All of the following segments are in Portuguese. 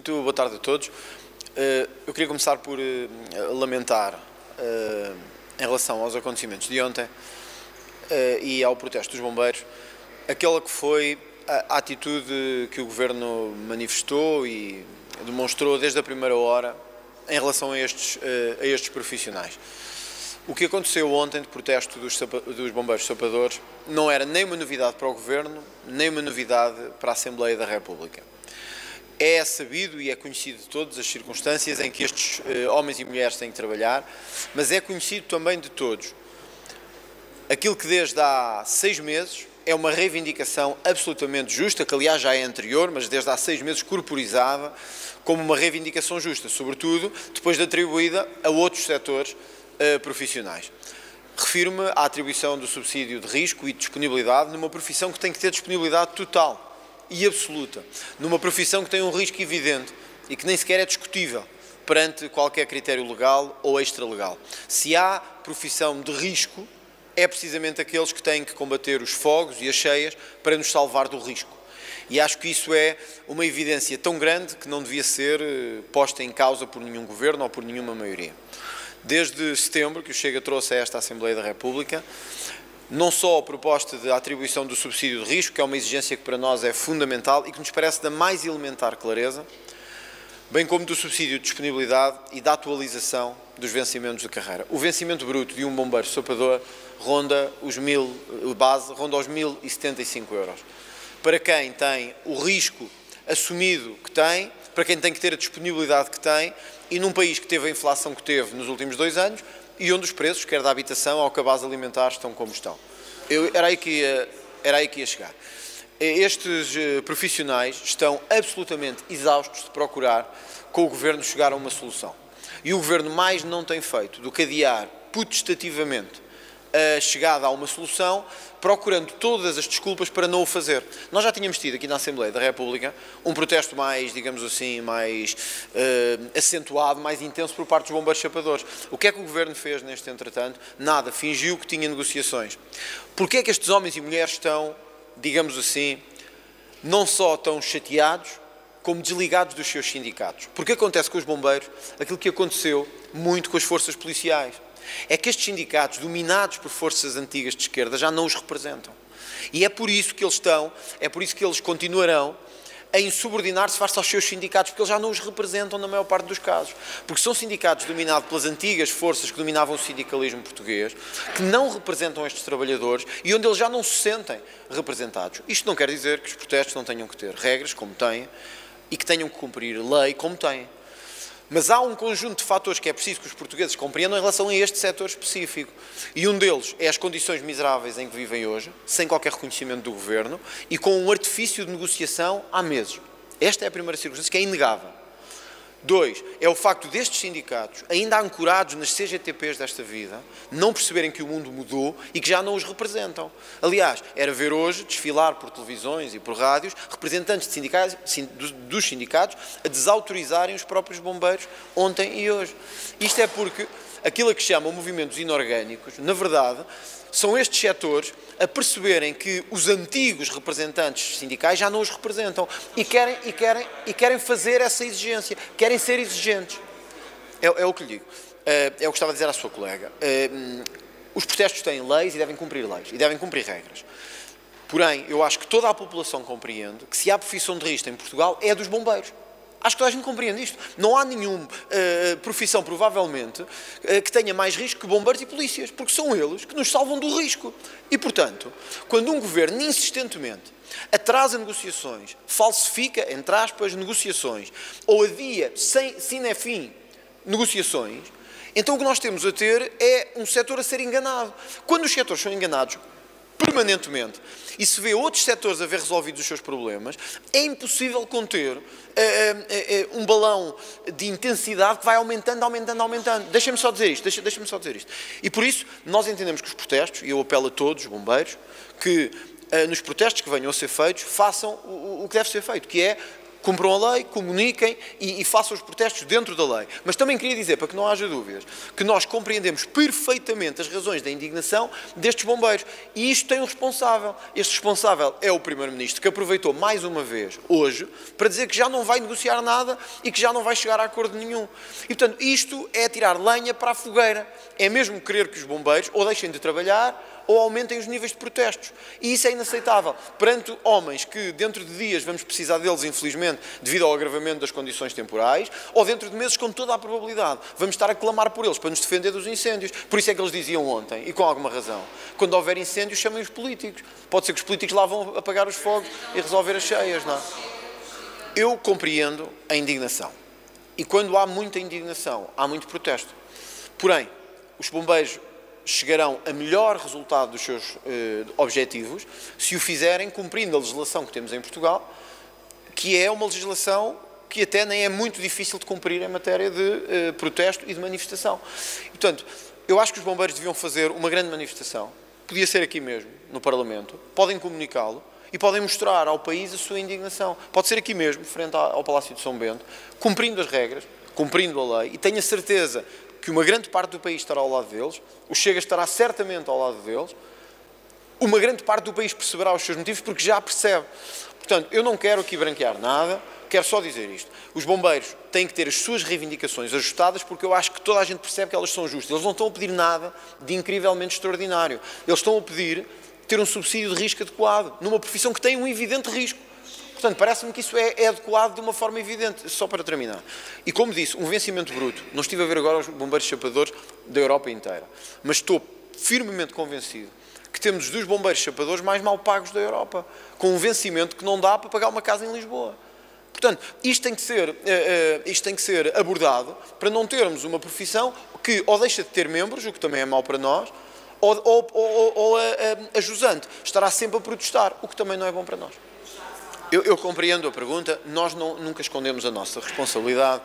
Muito boa tarde a todos. Eu queria começar por lamentar, em relação aos acontecimentos de ontem e ao protesto dos bombeiros, aquela que foi a atitude que o Governo manifestou e demonstrou desde a primeira hora em relação a estes profissionais. O que aconteceu ontem de protesto dos bombeiros sapadores não era nem uma novidade para o Governo, nem uma novidade para a Assembleia da República. É sabido e é conhecido de todas as circunstâncias em que estes homens e mulheres têm que trabalhar, mas é conhecido também de todos aquilo que desde há 6 meses é uma reivindicação absolutamente justa, que aliás já é anterior, mas desde há 6 meses corporizada como uma reivindicação justa, sobretudo depois de atribuída a outros setores profissionais. Refiro-me à atribuição do subsídio de risco e disponibilidade numa profissão que tem que ter disponibilidade total e absoluta, numa profissão que tem um risco evidente e que nem sequer é discutível perante qualquer critério legal ou extralegal. Se há profissão de risco, é precisamente aqueles que têm que combater os fogos e as cheias para nos salvar do risco. E acho que isso é uma evidência tão grande que não devia ser posta em causa por nenhum governo ou por nenhuma maioria. Desde setembro que o Chega trouxe a esta Assembleia da República, não só a proposta de atribuição do subsídio de risco, que é uma exigência que para nós é fundamental e que nos parece da mais elementar clareza, bem como do subsídio de disponibilidade e da atualização dos vencimentos de carreira. O vencimento bruto de um bombeiro sapador ronda os 1.075 euros. Para quem tem o risco assumido que tem, para quem tem que ter a disponibilidade que tem, e num país que teve a inflação que teve nos últimos 2 anos e onde os preços, quer da habitação ou cabaz alimentar, estão como estão. Era aí que ia chegar. Estes profissionais estão absolutamente exaustos de procurar com o Governo chegar a uma solução. E o Governo mais não tem feito do que adiar potestativamente a chegada a uma solução, procurando todas as desculpas para não o fazer. Nós já tínhamos tido aqui na Assembleia da República um protesto mais, digamos assim, mais acentuado, mais intenso por parte dos bombeiros sapadores. O que é que o Governo fez neste entretanto? Nada, fingiu que tinha negociações. Porquê é que estes homens e mulheres estão, digamos assim, não só tão chateados, como desligados dos seus sindicatos? Porque acontece com os bombeiros aquilo que aconteceu muito com as forças policiais. É que estes sindicatos, dominados por forças antigas de esquerda, já não os representam. E é por isso que eles continuarão a insubordinar-se face aos seus sindicatos, porque eles já não os representam na maior parte dos casos. Porque são sindicatos dominados pelas antigas forças que dominavam o sindicalismo português, que não representam estes trabalhadores e onde eles já não se sentem representados. Isto não quer dizer que os protestos não tenham que ter regras, como têm, e que tenham que cumprir lei, como têm. Mas há um conjunto de fatores que é preciso que os portugueses compreendam em relação a este setor específico. E um deles é as condições miseráveis em que vivem hoje, sem qualquer reconhecimento do Governo e com um artifício de negociação há meses. Esta é a primeira circunstância que é inegável. 2, é o facto destes sindicatos, ainda ancorados nas CGTPs desta vida, não perceberem que o mundo mudou e que já não os representam. Aliás, era ver hoje desfilar por televisões e por rádios representantes de dos sindicatos a desautorizarem os próprios bombeiros ontem e hoje. Isto é porque aquilo a que chamam movimentos inorgânicos, na verdade, são estes setores a perceberem que os antigos representantes sindicais já não os representam e querem fazer essa exigência, querem ser exigentes. É o que lhe digo. É o que estava a dizer à sua colega. Os protestos têm leis e devem cumprir leis, e devem cumprir regras. Porém, eu acho que toda a população compreende que se há profissão de risco em Portugal é a dos bombeiros. Acho que toda a gente compreende isto. Não há nenhuma profissão, provavelmente, que tenha mais risco que bombeiros e polícias, porque são eles que nos salvam do risco. E, portanto, quando um governo insistentemente atrasa negociações, falsifica, entre aspas, negociações, ou adia, sine fim, negociações, então o que nós temos a ter é um setor a ser enganado. Quando os setores são enganados permanentemente e se vê outros setores a ver resolvidos os seus problemas, é impossível conter um balão de intensidade que vai aumentando. Deixem-me só dizer isto. E por isso, nós entendemos que os protestos, e eu apelo a todos os bombeiros, que nos protestos que venham a ser feitos, façam o que deve ser feito, que é Cumpram a lei, comuniquem e façam os protestos dentro da lei. Mas também queria dizer, para que não haja dúvidas, que nós compreendemos perfeitamente as razões da indignação destes bombeiros. E isto tem um responsável. Este responsável é o Primeiro-Ministro, que aproveitou mais uma vez, hoje, para dizer que já não vai negociar nada e que já não vai chegar a acordo nenhum. E, portanto, isto é tirar lenha para a fogueira. É mesmo querer que os bombeiros ou deixem de trabalhar ou aumentem os níveis de protestos. E isso é inaceitável. Perante homens que dentro de dias vamos precisar deles, infelizmente, devido ao agravamento das condições temporais, ou dentro de meses, com toda a probabilidade, vamos estar a clamar por eles para nos defender dos incêndios. Por isso é que eles diziam ontem, e com alguma razão, quando houver incêndios, chamem os políticos. Pode ser que os políticos lá vão apagar os fogos e resolver as cheias, não é? Eu compreendo a indignação. E quando há muita indignação, há muito protesto. Porém, os bombeiros chegarão a melhor resultado dos seus objetivos se o fizerem cumprindo a legislação que temos em Portugal, que é uma legislação que até nem é muito difícil de cumprir em matéria de protesto e de manifestação. E, portanto, eu acho que os bombeiros deviam fazer uma grande manifestação, podia ser aqui mesmo, no Parlamento, podem comunicá-lo e podem mostrar ao país a sua indignação. Pode ser aqui mesmo, frente ao Palácio de São Bento, cumprindo as regras, cumprindo a lei, e tenho a certeza que uma grande parte do país estará ao lado deles, o Chega estará certamente ao lado deles, uma grande parte do país perceberá os seus motivos porque já percebe. Portanto, eu não quero aqui branquear nada, quero só dizer isto. Os bombeiros têm que ter as suas reivindicações ajustadas porque eu acho que toda a gente percebe que elas são justas. Eles não estão a pedir nada de incrivelmente extraordinário. Eles estão a pedir ter um subsídio de risco adequado, numa profissão que tem um evidente risco. Portanto, parece-me que isso é adequado de uma forma evidente. Só para terminar. E como disse, um vencimento bruto. Não estive a ver agora os bombeiros chapadores da Europa inteira. Mas estou firmemente convencido que temos os dos bombeiros chapadores mais mal pagos da Europa. Com um vencimento que não dá para pagar uma casa em Lisboa. Portanto, isto tem que ser abordado para não termos uma profissão que ou deixa de ter membros, o que também é mau para nós, ou a jusante estará sempre a protestar, o que também não é bom para nós. Eu compreendo a pergunta, nós nunca escondemos a nossa responsabilidade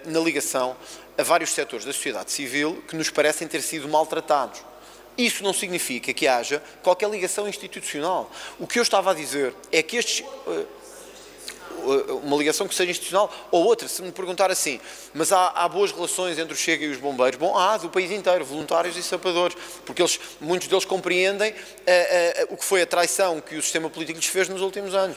na ligação a vários setores da sociedade civil que nos parecem ter sido maltratados. Isso não significa que haja qualquer ligação institucional. O que eu estava a dizer é que uma ligação que seja institucional ou outra, se me perguntar assim, mas há boas relações entre o Chega e os bombeiros? Bom, há do país inteiro, voluntários e sapadores, porque muitos deles compreendem o que foi a traição que o sistema político lhes fez nos últimos anos.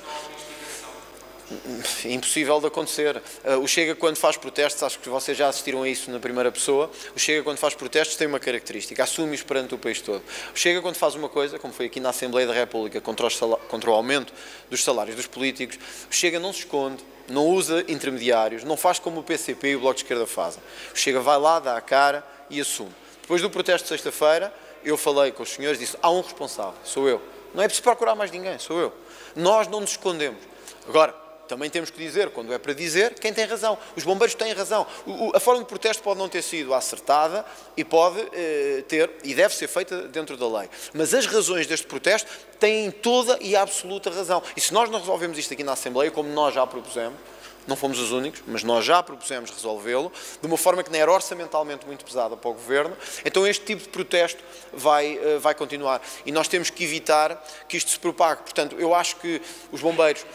Impossível de acontecer. O Chega, quando faz protestos, acho que vocês já assistiram a isso na primeira pessoa, o Chega, quando faz protestos, tem uma característica, assume-os perante o país todo. O Chega, quando faz uma coisa, como foi aqui na Assembleia da República, contra o aumento dos salários dos políticos, o Chega não se esconde, não usa intermediários, não faz como o PCP e o Bloco de Esquerda fazem. O Chega vai lá, dá a cara e assume. Depois do protesto de sexta-feira, eu falei com os senhores e disse, há um responsável, sou eu. Não é preciso procurar mais ninguém, sou eu. Nós não nos escondemos. Agora, também temos que dizer, quando é para dizer, quem tem razão. Os bombeiros têm razão. A forma de protesto pode não ter sido acertada e pode ter, e deve ser feita dentro da lei. Mas as razões deste protesto têm toda e absoluta razão. E se nós não resolvemos isto aqui na Assembleia, como nós já propusemos, não fomos os únicos, mas nós já propusemos resolvê-lo, de uma forma que não era orçamentalmente muito pesada para o Governo, então este tipo de protesto vai continuar. E nós temos que evitar que isto se propague. Portanto, eu acho que os bombeiros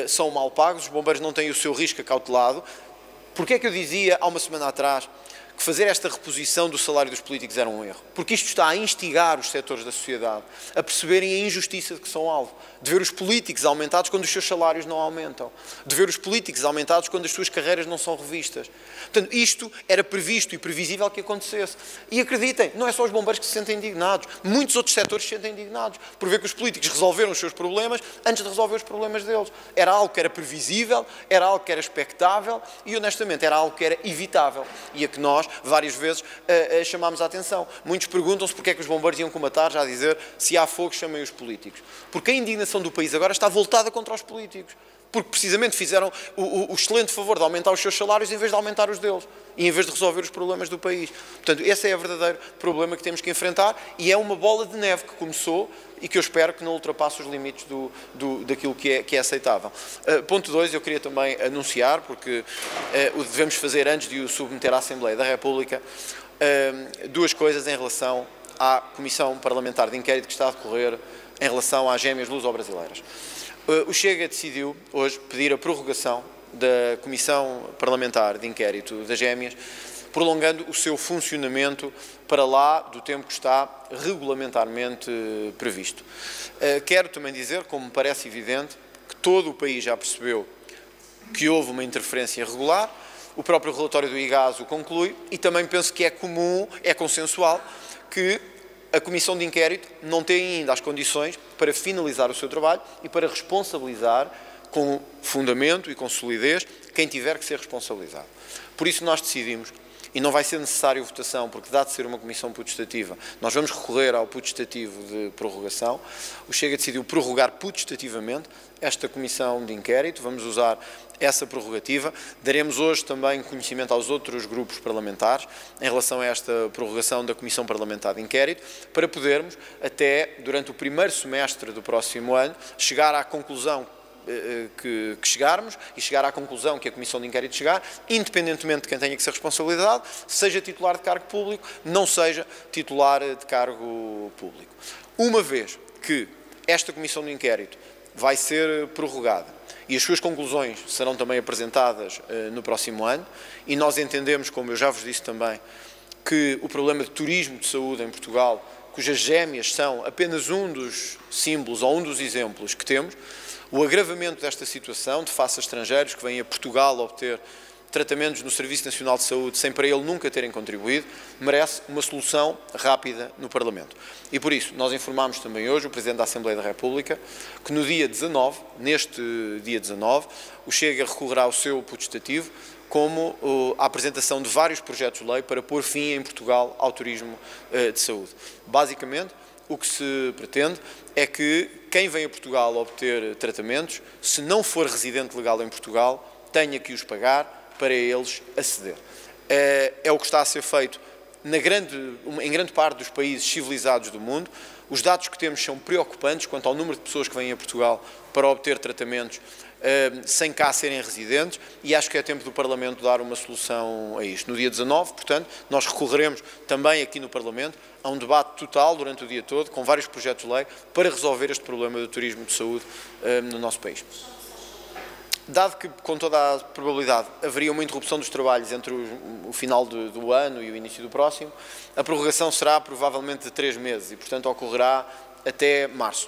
são mal pagos, os bombeiros não têm o seu risco acautelado. Porquê é que eu dizia há uma semana atrás que fazer esta reposição do salário dos políticos era um erro? Porque isto está a instigar os setores da sociedade a perceberem a injustiça de que são alvo, de ver os políticos aumentados quando os seus salários não aumentam, de ver os políticos aumentados quando as suas carreiras não são revistas. Portanto, isto era previsto e previsível que acontecesse. E acreditem, não é só os bombeiros que se sentem indignados, muitos outros setores se sentem indignados por ver que os políticos resolveram os seus problemas antes de resolver os problemas deles. Era algo que era previsível, era algo que era expectável e, honestamente, era algo que era evitável e a que nós, várias vezes, chamámos a atenção. Muitos perguntam-se porque é que os bombeiros iam combater, já a dizer, se há fogo, chamem os políticos. Porque a indignação do país agora está voltada contra os políticos. Porque precisamente fizeram o excelente favor de aumentar os seus salários em vez de aumentar os deles. E em vez de resolver os problemas do país. Portanto, esse é o verdadeiro problema que temos que enfrentar e é uma bola de neve que começou e que eu espero que não ultrapasse os limites daquilo que é aceitável. Ponto 2, eu queria também anunciar, porque o devemos fazer antes de o submeter à Assembleia da República, duas coisas em relação à Comissão Parlamentar de Inquérito que está a decorrer em relação às gêmeas luso-brasileiras. O Chega decidiu hoje pedir a prorrogação da Comissão Parlamentar de Inquérito das Gêmeas, prolongando o seu funcionamento para lá do tempo que está regulamentarmente previsto. Quero também dizer, como me parece evidente, que todo o país já percebeu que houve uma interferência irregular, o próprio relatório do IGAS o conclui e também penso que é comum, é consensual, que a Comissão de Inquérito não tem ainda as condições para finalizar o seu trabalho e para responsabilizar com fundamento e com solidez quem tiver que ser responsabilizado. Por isso nós decidimos, e não vai ser necessário votação, porque dá de ser uma comissão putestativo, nós vamos recorrer ao putestativo de prorrogação. O Chega decidiu prorrogar putestativamente esta comissão de inquérito, vamos usar essa prorrogativa. Daremos hoje também conhecimento aos outros grupos parlamentares em relação a esta prorrogação da Comissão Parlamentar de Inquérito, para podermos, até durante o primeiro semestre do próximo ano, chegar à conclusão que chegarmos e chegar à conclusão que a Comissão de Inquérito chegar, independentemente de quem tenha que ser responsabilizado, seja titular de cargo público, não seja titular de cargo público. Uma vez que esta Comissão de Inquérito vai ser prorrogada e as suas conclusões serão também apresentadas no próximo ano, e nós entendemos, como eu já vos disse também, que o problema de turismo de saúde em Portugal, cujas gêmeas são apenas um dos símbolos ou um dos exemplos que temos, o agravamento desta situação de face a estrangeiros que vêm a Portugal obter tratamentos no Serviço Nacional de Saúde sem para ele nunca terem contribuído, merece uma solução rápida no Parlamento. E por isso, nós informámos também hoje o Presidente da Assembleia da República que no dia 19, neste dia 19, o Chega recorrerá ao seu putestativo como a apresentação de vários projetos de lei para pôr fim em Portugal ao turismo de saúde. Basicamente, o que se pretende é que quem vem a Portugal obter tratamentos, se não for residente legal em Portugal, tenha que os pagar para eles aceder. É o que está a ser feito em grande parte dos países civilizados do mundo. Os dados que temos são preocupantes quanto ao número de pessoas que vêm a Portugal para obter tratamentos sem cá serem residentes, e acho que é tempo do Parlamento dar uma solução a isto. No dia 19, portanto, nós recorreremos também aqui no Parlamento a um debate total durante o dia todo, com vários projetos de lei, para resolver este problema do turismo de saúde no nosso país. Dado que, com toda a probabilidade, haveria uma interrupção dos trabalhos entre o final do ano e o início do próximo, a prorrogação será provavelmente de 3 meses e, portanto, ocorrerá até março.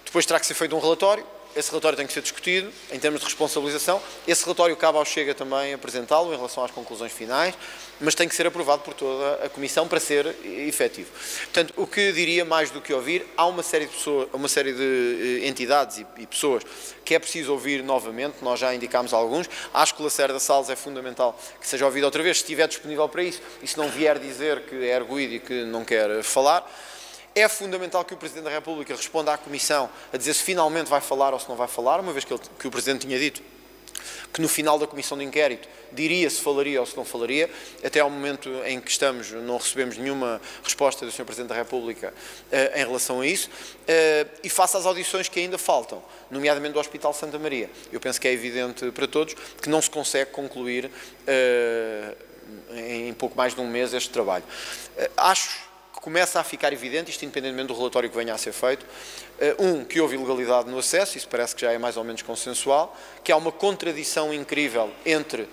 Depois terá que ser feito um relatório. Esse relatório tem que ser discutido em termos de responsabilização. Esse relatório cabe ao Chega também apresentá-lo em relação às conclusões finais, mas tem que ser aprovado por toda a Comissão para ser efetivo. Portanto, o que diria mais do que ouvir, há uma série de pessoas, uma série de entidades e pessoas que é preciso ouvir novamente, nós já indicámos alguns. Acho que o Lacerda Salles é fundamental que seja ouvido outra vez, se estiver disponível para isso, e se não vier dizer que é arguido e que não quer falar. É fundamental que o Presidente da República responda à Comissão a dizer se finalmente vai falar ou se não vai falar, uma vez que o Presidente tinha dito que no final da Comissão de Inquérito diria se falaria ou se não falaria. Até ao momento em que estamos não recebemos nenhuma resposta do Sr. Presidente da República em relação a isso, e face às audições que ainda faltam, nomeadamente do Hospital Santa Maria. Eu penso que é evidente para todos que não se consegue concluir em pouco mais de um mês este trabalho. Acho começa a ficar evidente, isto independentemente do relatório que venha a ser feito, que houve ilegalidade no acesso, isso parece que já é mais ou menos consensual, que há uma contradição incrível entre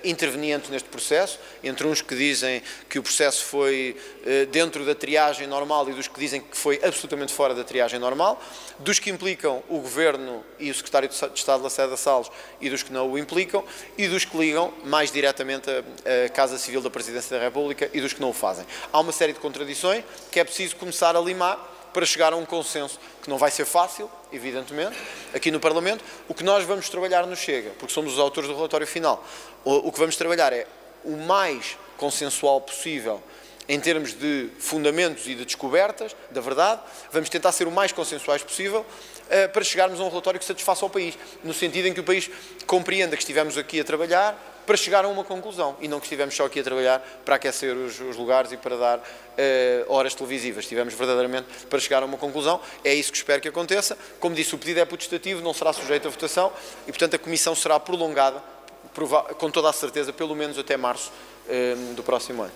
intervenientes neste processo, entre uns que dizem que o processo foi dentro da triagem normal e dos que dizem que foi absolutamente fora da triagem normal, dos que implicam o Governo e o Secretário de Estado Lacerda Salles e dos que não o implicam, e dos que ligam mais diretamente a Casa Civil da Presidência da República e dos que não o fazem. Há uma série de contradições que é preciso começar a limar para chegar a um consenso que não vai ser fácil, evidentemente, aqui no Parlamento. O que nós vamos trabalhar no Chega, porque somos os autores do relatório final, o que vamos trabalhar é o mais consensual possível em termos de fundamentos e de descobertas da verdade. Vamos tentar ser o mais consensuais possível para chegarmos a um relatório que satisfaça ao país, no sentido em que o país compreenda que estivemos aqui a trabalhar para chegar a uma conclusão e não que estivemos só aqui a trabalhar para aquecer os lugares e para dar horas televisivas. Estivemos verdadeiramente para chegar a uma conclusão. É isso que espero que aconteça. Como disse, o pedido é putestativo, não será sujeito a votação e, portanto, a Comissão será prolongada, com toda a certeza, pelo menos até março do próximo ano.